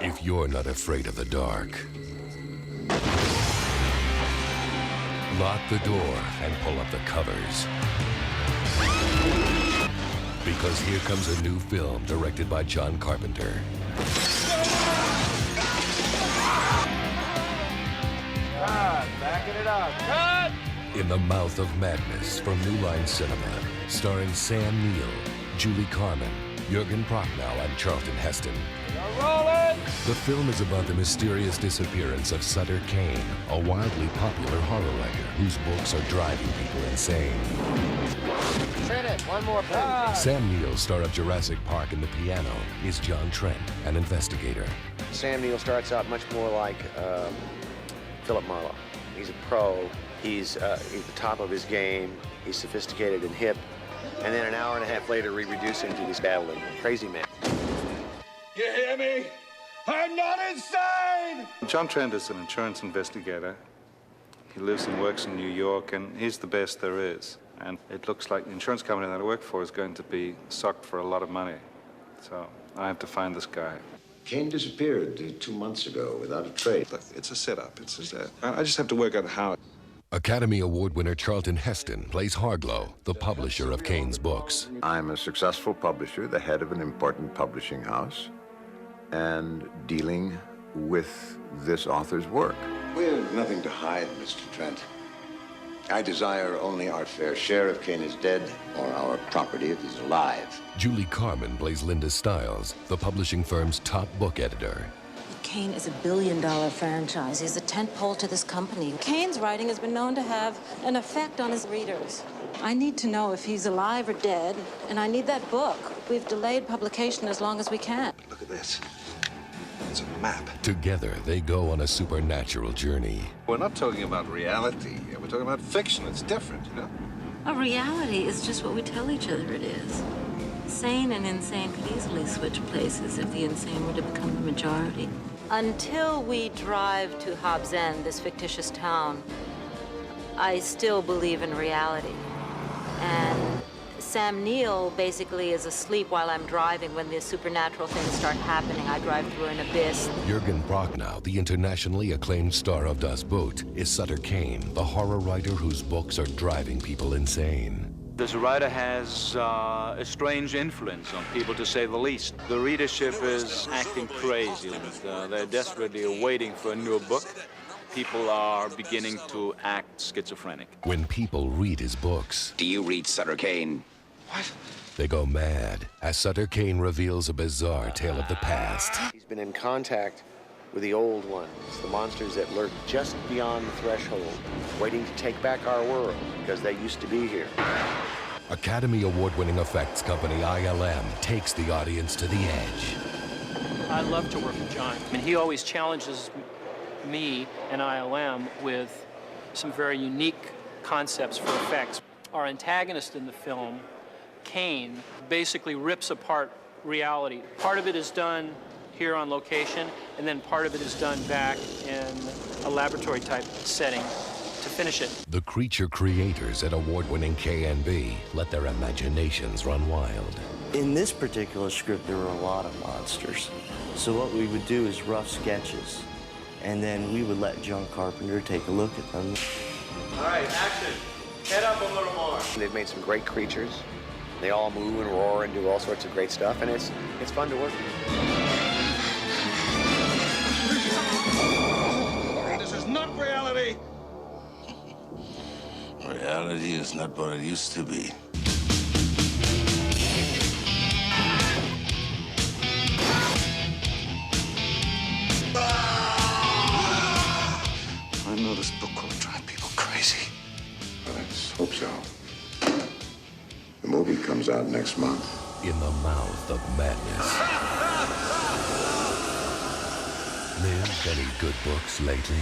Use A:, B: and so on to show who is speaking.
A: If you're not afraid of the dark, lock the door and pull up the covers. Because here comes a new film directed by John Carpenter.
B: Backing it up. Cut!
A: In the Mouth of Madness from New Line Cinema, starring Sam Neill, Julie Carmen, Jürgen Prochnow, and Charlton Heston.
B: Rolling!
A: The film is about the mysterious disappearance of Sutter Kane, a wildly popular horror writer whose books are driving people insane.
B: Turn it. One more, please.
A: Sam Neill, star of Jurassic Park and The Piano, is John Trent, an investigator.
C: Sam Neill starts out much more like Philip Marlowe. He's a pro. He's at the top of his game. He's sophisticated and hip. And then an hour and a half later, we reduce him to this babbling crazy man.
B: You hear me? I'm not insane!
D: John Trent is an insurance investigator. He lives and works in New York, and he's the best there is. And it looks like the insurance company that I work for is going to be sucked for a lot of money. So I have to find this guy.
E: Kane disappeared 2 months ago without a trace.
D: Look, it's a setup. I just have to work out how.
A: Academy Award winner Charlton Heston plays Harglow, the publisher of Kane's books.
E: I'm a successful publisher, the head of an important publishing house, and dealing with this author's work. We have nothing to hide, Mr. Trent. I desire only our fair share if Kane is dead, or our property if he's alive.
A: Julie Carmen plays Linda Stiles, the publishing firm's top book editor.
F: Kane is a billion-dollar franchise. He's a tentpole to this company. Kane's writing has been known to have an effect on his readers. I need to know if he's alive or dead, and I need that book. We've delayed publication as long as we can.
D: Look at this. It's a map.
A: Together, they go on a supernatural journey.
D: We're not talking about reality. We're talking about fiction. It's different, you know?
F: A reality is just what we tell each other it is. Sane and insane could easily switch places if the insane were to become the majority. Until we drive to Hobbs End, this fictitious town, I still believe in reality. And Sam Neill basically is asleep while I'm driving. When the supernatural things start happening, I drive through an abyss.
A: Jürgen Prochnow, the internationally acclaimed star of Das Boot, is Sutter Kane, the horror writer whose books are driving people insane.
G: This writer has a strange influence on people, to say the least. The readership is acting crazy. They're desperately waiting for a new book. People are beginning to act schizophrenic.
A: When people read his books...
H: Do you read Sutter Kane?
D: What?
A: They go mad as Sutter Kane reveals a bizarre tale of the past.
C: He's been in contact with the old ones, the monsters that lurk just beyond the threshold, waiting to take back our world because they used to be here.
A: Academy Award-winning effects company ILM takes the audience to the edge.
I: I love to work with John. I mean, he always challenges me and ILM with some very unique concepts for effects. Our antagonist in the film, Kane, basically rips apart reality. Part of it is done here on location, and then part of it is done back in a laboratory-type setting to finish it.
A: The creature creators at award-winning KNB let their imaginations run wild.
J: In this particular script, there were a lot of monsters. So what we would do is rough sketches, and then we would let John Carpenter take a look at them.
B: All right, action. Head up a little more.
C: They've made some great creatures. They all move and roar and do all sorts of great stuff, and it's fun to work with.
B: This is not reality.
H: Reality is not what it used to be.
D: I know this book will drive people crazy.
E: Let's hope so. The movie comes out next month.
A: In the Mouth of Madness. Liz, any good books lately?